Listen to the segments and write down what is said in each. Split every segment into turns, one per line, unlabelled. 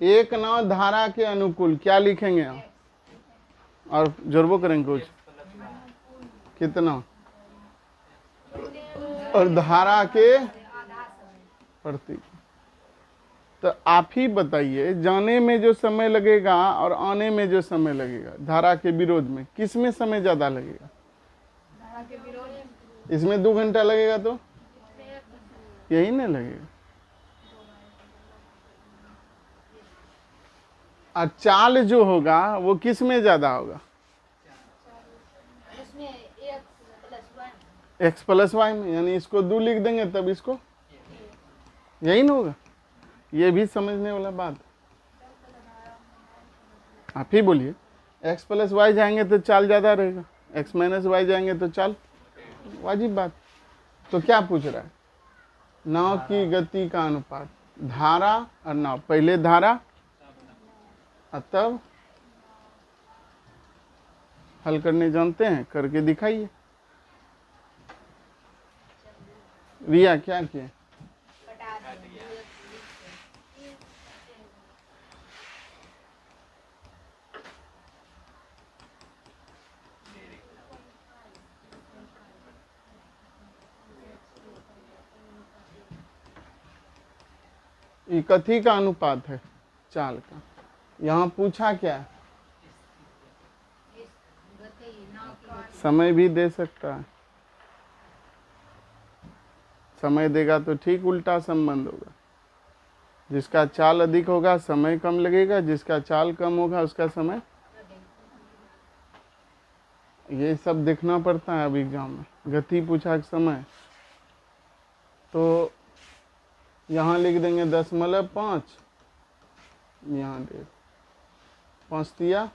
एक नाव धारा के अनुकूल क्या लिखेंगे आप? और जोड़बो करेंगे कुछ कितना, और धारा के प्रति। तो आप ही बताइए, जाने में जो समय लगेगा और आने में जो समय लगेगा धारा के विरोध में, किस में समय ज्यादा लगेगा? इसमें 2 घंटा लगेगा तो यही नहीं लगेगा। और चाल जो होगा वो किस में ज्यादा होगा? x प्लस वाई में, यानी इसको 2 लिख देंगे तब इसको यही ना होगा। ये भी समझने वाला बात, आप ही बोलिए। x प्लस वाई जाएंगे तो चाल ज्यादा रहेगा, x माइनस वाई जाएंगे तो चाल, वाजिब बात। तो क्या पूछ रहा है? नाव की गति का अनुपात, धारा और नाव। पहले धारा और तब हल करने जानते हैं, करके दिखाइए। रिया क्या किए? ये कथी का अनुपात है? चाल का। यहाँ पूछा क्या है? समय भी दे सकता है। समय देगा तो ठीक उल्टा संबंध होगा, जिसका चाल अधिक होगा समय कम लगेगा, जिसका चाल कम होगा उसका समय। ये सब देखना पड़ता है अब एग्जाम में। गति पूछा समय, तो यहाँ लिख देंगे 0.5, यहाँ 1.5, 5 दिया,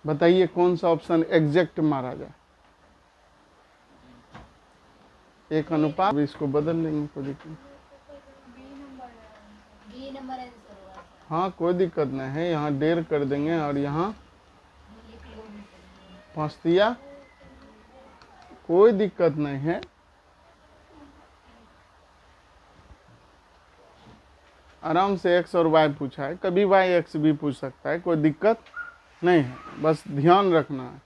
बताइए कौन सा ऑप्शन एग्जैक्ट मारा जाए? एक अनुपात, इसको बदल लेंगे, कोई दिक्कत नहीं। हाँ कोई दिक्कत नहीं है, यहाँ 1.5 कर देंगे और यहाँ 5 दिया, कोई दिक्कत नहीं है। आराम से x और y पूछा है, कभी y x भी पूछ सकता है, कोई दिक्कत नहीं है, बस ध्यान रखना है।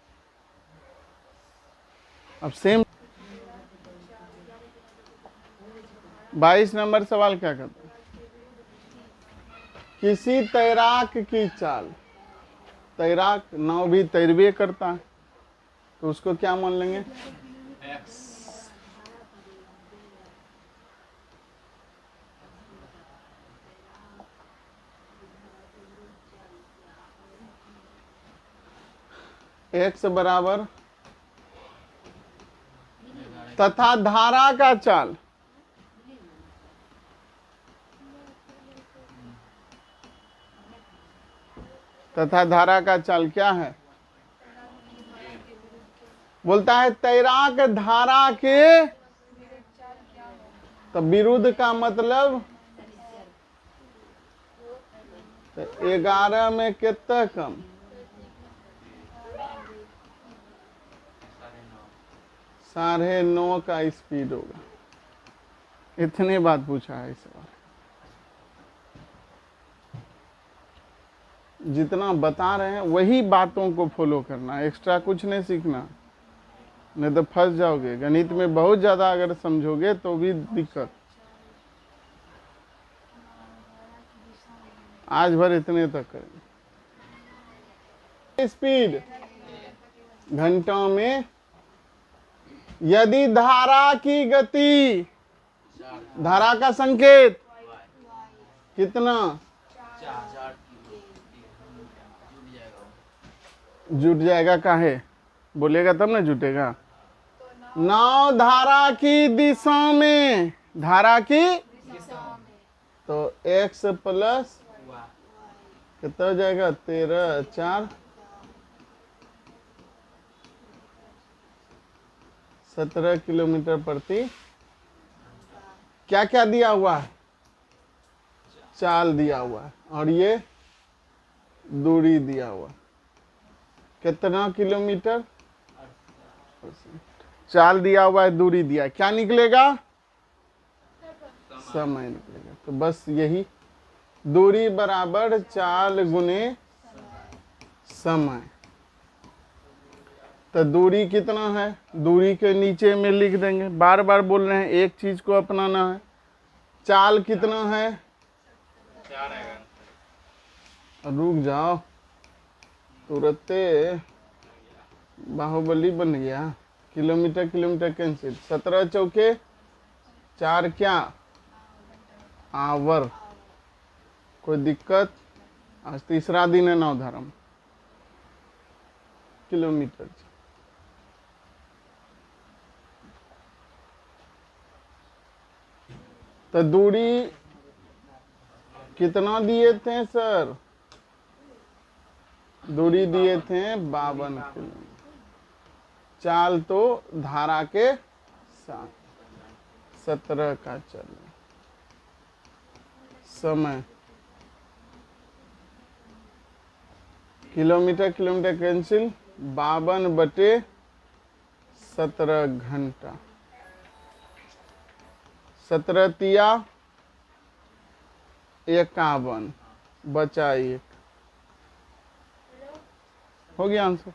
अब सेम 22 नंबर सवाल क्या कहता है? किसी तैराक की चाल, तैराक नाव भी तैरवे करता है, तो उसको क्या मान लेंगे? x बराबर तथा धारा का चाल, तथा धारा का चाल क्या है? बोलता है तैराक धारा के, तो विरुद्ध का मतलब 11 में कितना कम? 9.5 का स्पीड होगा। इतने बात पूछा है इस बार। जितना बता रहे हैं वही बातों को फॉलो करना, एक्स्ट्रा कुछ नहीं सीखना, नहीं तो फंस जाओगे। गणित में बहुत ज्यादा अगर समझोगे तो भी दिक्कत। आज भर इतने तक करें। स्पीड घंटों में, यदि धारा की गति, धारा का संकेत कितना जुट जाएगा? काहे बोलेगा तब ना जुटेगा। नाव धारा की दिशा में, धारा की, तो x प्लस कितना हो जाएगा? 13 4 17 किलोमीटर प्रति। क्या क्या दिया हुआ है? चाल दिया हुआ है, और ये दूरी दिया हुआ, कितना किलोमीटर? चाल दिया हुआ है, दूरी दिया है, क्या निकलेगा? समय निकलेगा। तो बस यही, दूरी बराबर चाल गुने समय। तो दूरी कितना है, दूरी के नीचे में लिख देंगे, बार बार बोल रहे हैं, एक चीज को अपनाना है। चाल कितना है? रुक जाओ, तुरंते बाहुबली बन गया। किलोमीटर किलोमीटर कैंसिल, 17 चौके 4 क्या? आवर। कोई दिक्कत? आज तीसरा दिन है नवधर्म। किलोमीटर, तो दूरी कितना दिए थे सर? दूरी दिए थे 52 किलोमीटर। चाल तो धारा के साथ 17 का चल। समय किलोमीटर किलोमीटर कैंसिल, 52/17 घंटा। 17 तिया 51, बचा 1। हो गया आंसर।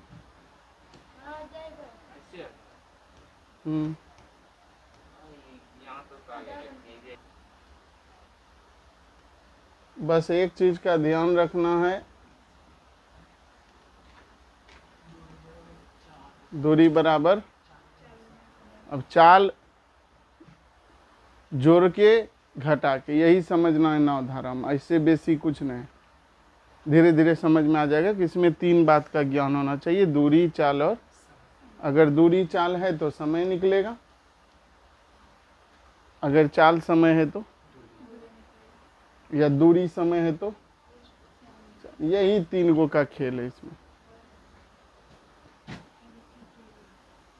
बस एक चीज का ध्यान रखना है, दूरी बराबर, अब चाल जोड़ के घटा के, यही समझना है नवधारा में, ऐसे बेसी कुछ नहीं। धीरे धीरे समझ में आ जाएगा कि इसमें 3 बात का ज्ञान होना चाहिए, दूरी, चाल और, अगर दूरी चाल है तो समय निकलेगा, अगर चाल समय है तो, या दूरी समय है तो, यही 3 गो का खेल है इसमें।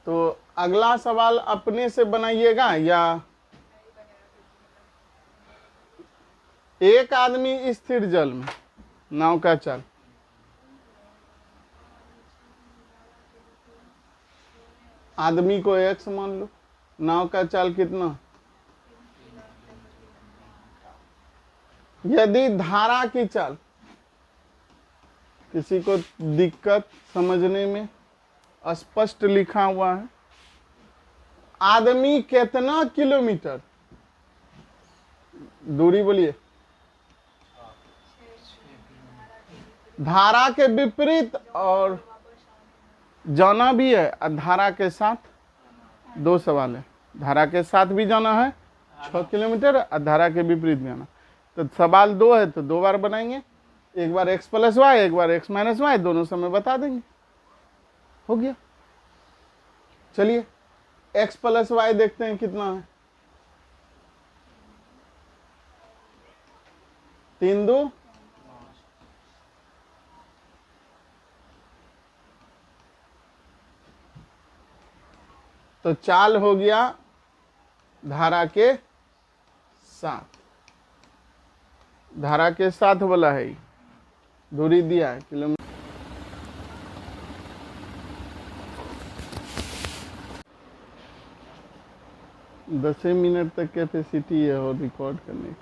तो अगला सवाल अपने से बनाइएगा या एक आदमी स्थिर जल में, नाव का चाल, आदमी को x मान लो, नाव का चाल कितना? यदि धारा की चाल, किसी को दिक्कत समझने में, स्पष्ट लिखा हुआ है, आदमी कितना किलोमीटर, दूरी बोलिए, धारा के विपरीत और जाना भी है, और धारा के साथ 2 सवाल है, धारा के साथ भी जाना है 6 किलोमीटर, और धारा के विपरीत भी जाना। तो सवाल 2 है तो 2 बार बनाएंगे, एक बार x + y, एक बार x - y, दोनों समय बता देंगे। हो गया। चलिए x + y देखते हैं कितना है। 3 2, तो चाल हो गया धारा के साथ, धारा के साथ बोला है, दूरी दिया है किलोमीटर। 10 मिनट तक कैपेसिटी है और रिकॉर्ड करने की।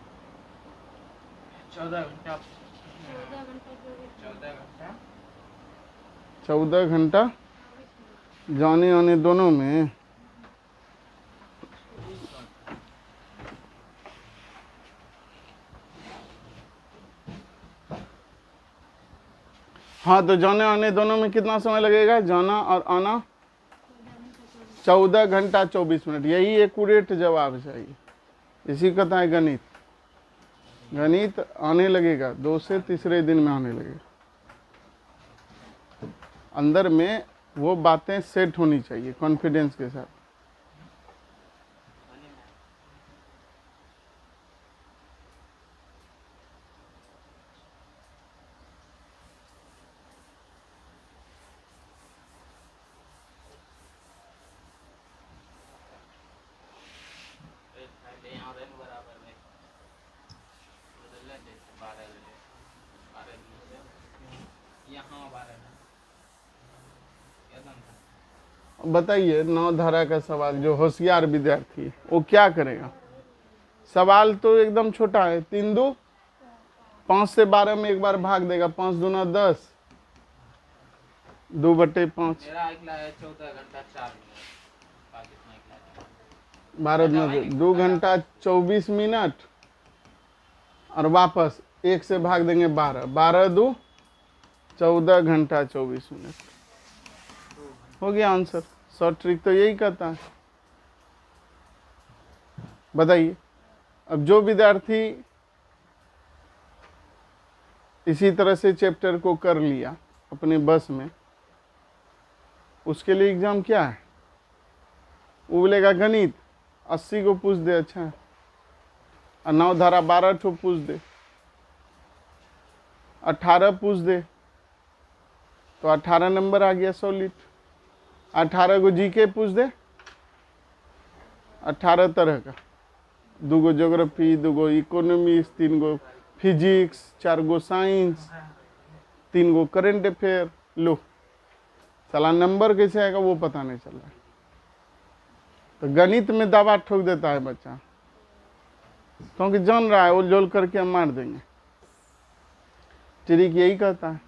14 घंटा जाने आने दोनों में। हाँ, तो जाने आने दोनों में कितना समय लगेगा? जाना और आना 14 घंटा 24 मिनट, यही एक्यूरेट जवाब चाहिए। इसी का है गणित। गणित आने लगेगा 2 से तीसरे दिन में आने लगेगा, अंदर में वो बातें सेट होनी चाहिए कॉन्फिडेंस के साथ। बताइए, 9 धारा का सवाल, जो होशियार विद्यार्थी है, वो क्या करेगा? सवाल तो एकदम छोटा है। 3 2 5 से 12 में एक बार भाग देगा। 5 दूना 10, 2/5। 12 2 घंटा 24 मिनट, और वापस 1 से भाग देंगे 12, 12 2 14 घंटा 24 मिनट। हो गया आंसर। शॉर्ट ट्रिक तो यही कहता है। बताइए, अब जो विद्यार्थी इसी तरह से चैप्टर को कर लिया अपने बस में, उसके लिए एग्जाम क्या है? वो बोलेगा गणित 80 को पूछ दे, अच्छा है, और 9 धारा 12 ठो पूछ दे, 18 पूछ दे, तो 18 नंबर आ गया सॉलिड। 18 को जीके पूछ दे, 18 तरह का, 2 गो ज्योग्राफी, 2 गो इकोनॉमिक्स, 3 गो फिजिक्स, 4 गो साइंस, 3 गो करंट अफेयर। लो साला नंबर कैसे आएगा वो पता नहीं चल रहा है। तो गणित में दवा ठोक देता है बच्चा, क्योंकि जान रहा है वो जोल करके हम मार देंगे। ट्रिक यही कहता है।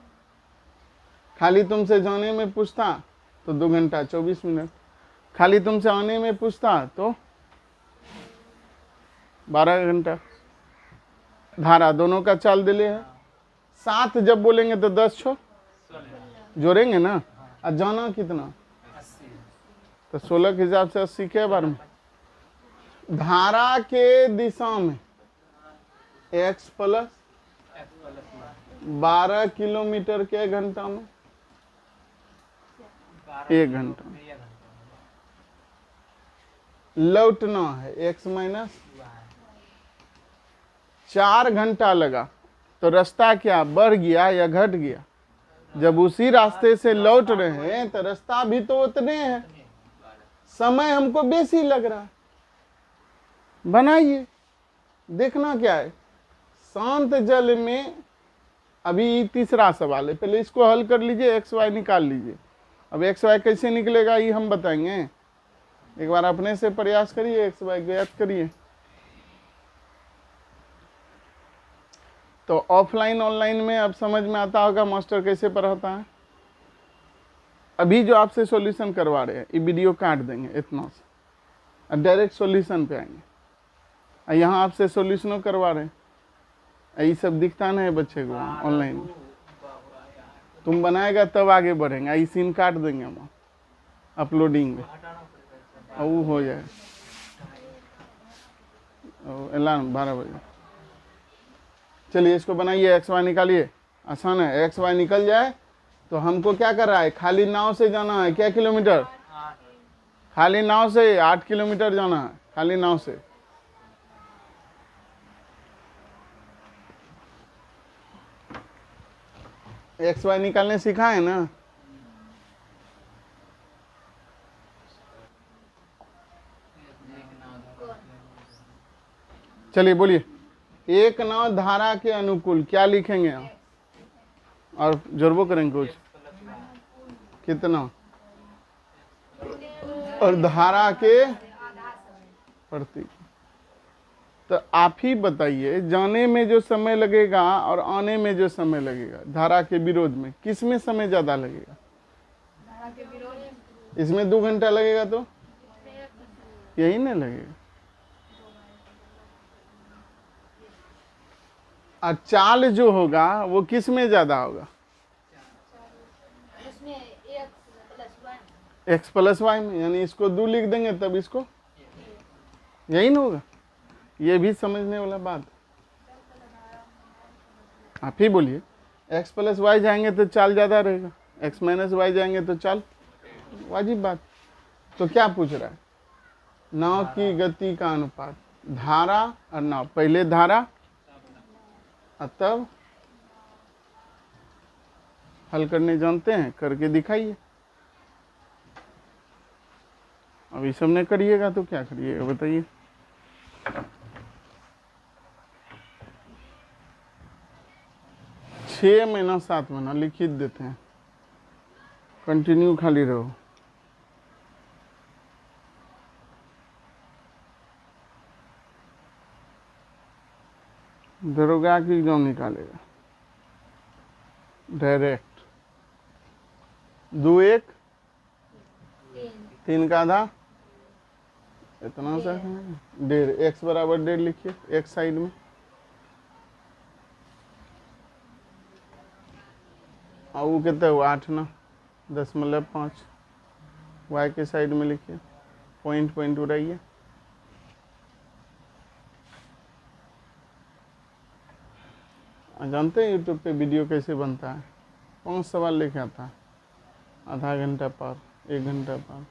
खाली तुमसे जाने में पूछता तो 2 घंटा 24 मिनट, खाली तुमसे आने में पूछता तो 12 घंटा। धारा दोनों का चाल दिले है। 7 जब बोलेंगे तो 10 छो जोड़ेंगे ना, और जाना कितना, तो 16 के हिसाब से 80 के बार में। धारा के दिशा में x प्लस 12 किलोमीटर के घंटा में 1 घंटा में लौटना है x माइनस 4 घंटा लगा, तो रास्ता क्या बढ़ गया या घट गया? जब उसी रास्ते से लौट रहे हैं तो रास्ता भी तो उतने हैं, समय हमको बेसी लग रहा है। बनाइए, देखना क्या है। शांत जल में, अभी तीसरा सवाल है, पहले इसको हल कर लीजिए, एक्स वाई निकाल लीजिए। अब एक्स वाई कैसे निकलेगा ये हम बताएंगे। एक बार अपने से प्रयास करिए, एक्स वाई को याद करिए। तो ऑफलाइन ऑनलाइन में अब समझ में आता होगा मास्टर कैसे पढ़ाता है। अभी जो आपसे सॉल्यूशन करवा रहे हैं, ये वीडियो काट देंगे इतना से, और डायरेक्ट सॉल्यूशन पे आएंगे। यहाँ आपसे सॉल्यूशनों करवा रहे हैं, ये सब दिखता नहीं है बच्चे को ऑनलाइन में। तुम बनाएगा तब आगे बढ़ेंगे। ये सीन काट देंगे हम अपलोडिंग में, और वो हो जाए अलार्म 12 बजे। चलिए इसको बनाइए, एक्स वाई निकालिए, आसान है। एक्स वाई निकल जाए तो हमको क्या कर रहा है, खाली नाव से जाना है। क्या किलोमीटर? खाली नाव से 8 किलोमीटर जाना है, खाली नाव से। एक्स वाई निकालने सिखाए ना। चलिए बोलिए, एक नाव धारा के अनुकूल क्या लिखेंगे आप? और जोड़बो करेंगे कुछ कितना, और धारा के प्रति। तो आप ही बताइए, जाने में जो समय लगेगा और आने में जो समय लगेगा धारा के विरोध में, किस में समय ज्यादा लगेगा? इसमें 2 घंटा लगेगा, तो यही नहीं लगेगा। और चाल जो होगा वो किस में ज्यादा होगा? एक्स प्लस वाई में, यानी इसको 2 लिख देंगे तब इसको, यही ना होगा। ये भी समझने वाला बात। आप ही बोलिए, एक्स प्लस वाई जाएंगे तो चाल ज्यादा रहेगा, एक्स माइनस वाई जाएंगे तो चाल, वाजिब बात। तो क्या पूछ रहा है? नाव की गति का अनुपात, धारा और नाव। पहले धारा और तब हल करने जानते हैं, करके दिखाइए। अभी सबने करिएगा तो क्या करिएगा बताइए। छः महीना 7 महीना लिखित देते हैं, कंटिन्यू खाली रहो। दरोगा की एग्जाम निकालेगा डायरेक्ट। 2 1 3 का आधा इतना सा 1.5 x बराबर 1.5 लिखिए एक साइड में। और वो कितना हुआ 8 ना 0.5 y के साइड में लिखिए पॉइंट पॉइंट उड़ाइए। जानते हैं यूट्यूब पे वीडियो कैसे बनता है? 5 सवाल लेके आता है, आधा घंटा पर 1 घंटा पर।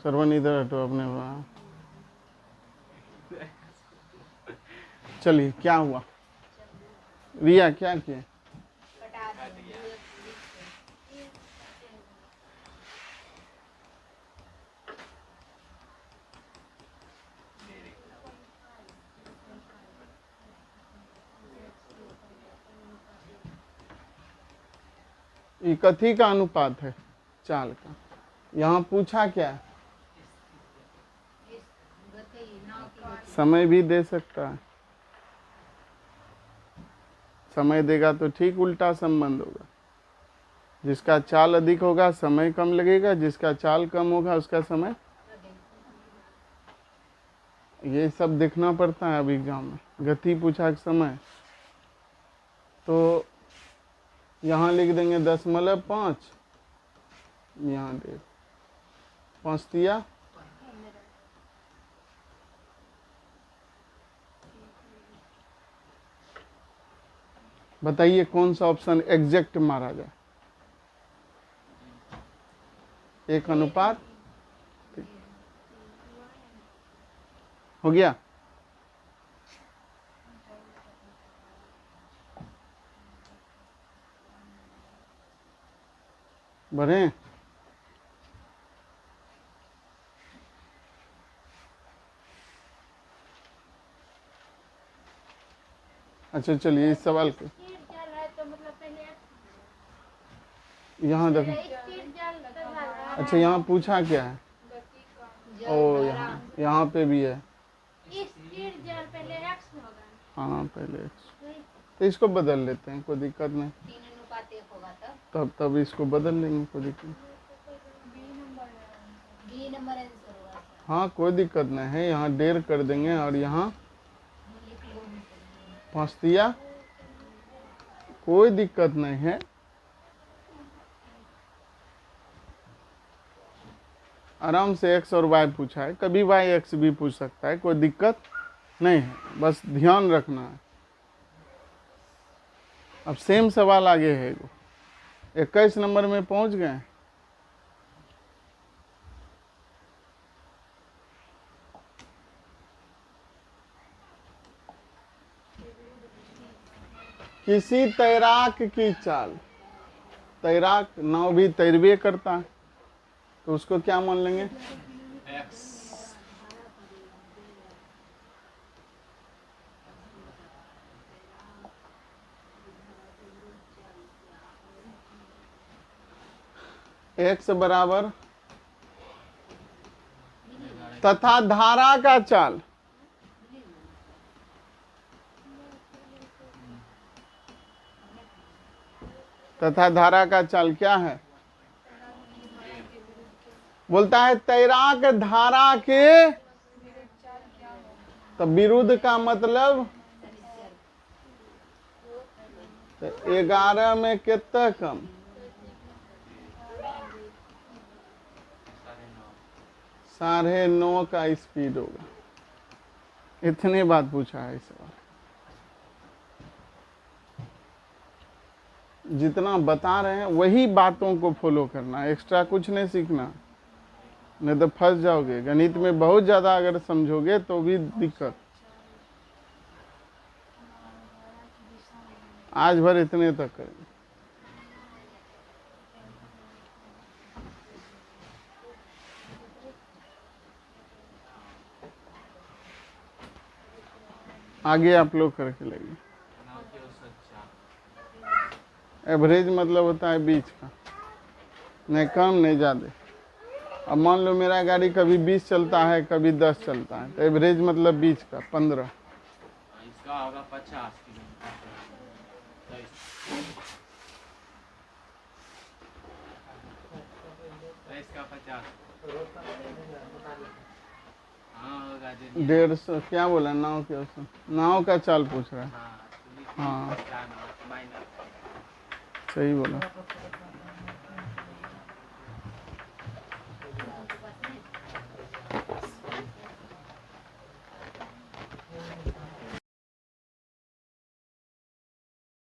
सरवन इधर हटो अपने वहाँ। चलिए क्या हुआ रिया, क्या किए? ये कथी का अनुपात है? चाल का। यहाँ पूछा क्या है? समय भी दे सकता है। समय देगा तो ठीक उल्टा संबंध होगा। जिसका चाल अधिक होगा समय कम लगेगा, जिसका चाल कम होगा उसका समय। ये सब देखना पड़ता है अभी एग्जाम में। गति पूछा कि समय, तो यहाँ लिख देंगे 0.5, यहाँ दे 5 दिया। बताइए कौन सा ऑप्शन एग्जैक्ट मारा जाए? 1 अनुपात हो गया। बढ़े। अच्छा चलिए इस सवाल के यहाँ देखो। अच्छा यहाँ पूछा क्या है? ओ यहाँ पे भी है। हाँ पहले तो इसको बदल लेते हैं, कोई दिक्कत नहीं। तब इसको बदल लेंगे, कोई दिक्कत। हाँ कोई दिक्कत नहीं है, यहाँ 1.5 कर देंगे और यहाँ 5 दिया, कोई दिक्कत नहीं है। आराम से x और y पूछा है, कभी y x भी पूछ सकता है, कोई दिक्कत नहीं है, बस ध्यान रखना है। अब सेम सवाल आगे है, 21 नंबर में पहुंच गए। किसी तैराक की चाल, तैराक नाव भी तैरवे करता है, तो उसको क्या मान लेंगे? x बराबर तथा धारा का चाल, तथा धारा का चाल क्या है? बोलता है तैराक धारा के, तो विरुद्ध का मतलब 11 में कितना कम? 9.5 का स्पीड होगा। इतने बात पूछा है इस सवाल। जितना बता रहे हैं वही बातों को फॉलो करना, एक्स्ट्रा कुछ नहीं सीखना, नहीं तो फंस जाओगे। गणित में बहुत ज़्यादा अगर समझोगे तो भी दिक्कत। आज भर इतने तक करेंगे। आगे आप लोग करके लगे। एवरेज मतलब होता है बीच का, नहीं कम नहीं ज़्यादा। अब मान लो मेरा गाड़ी कभी 20 चलता है, कभी 10 चलता है, तो एवरेज मतलब 20 का 15।
इसका होगा 50 किलोमीटर। तो इसका 50। हाँ होगा जो
150 क्या बोला, नाव के उसमें नाव का चाल पूछ रहा है।
हाँ
हाँ
माइनस।
सही बोला।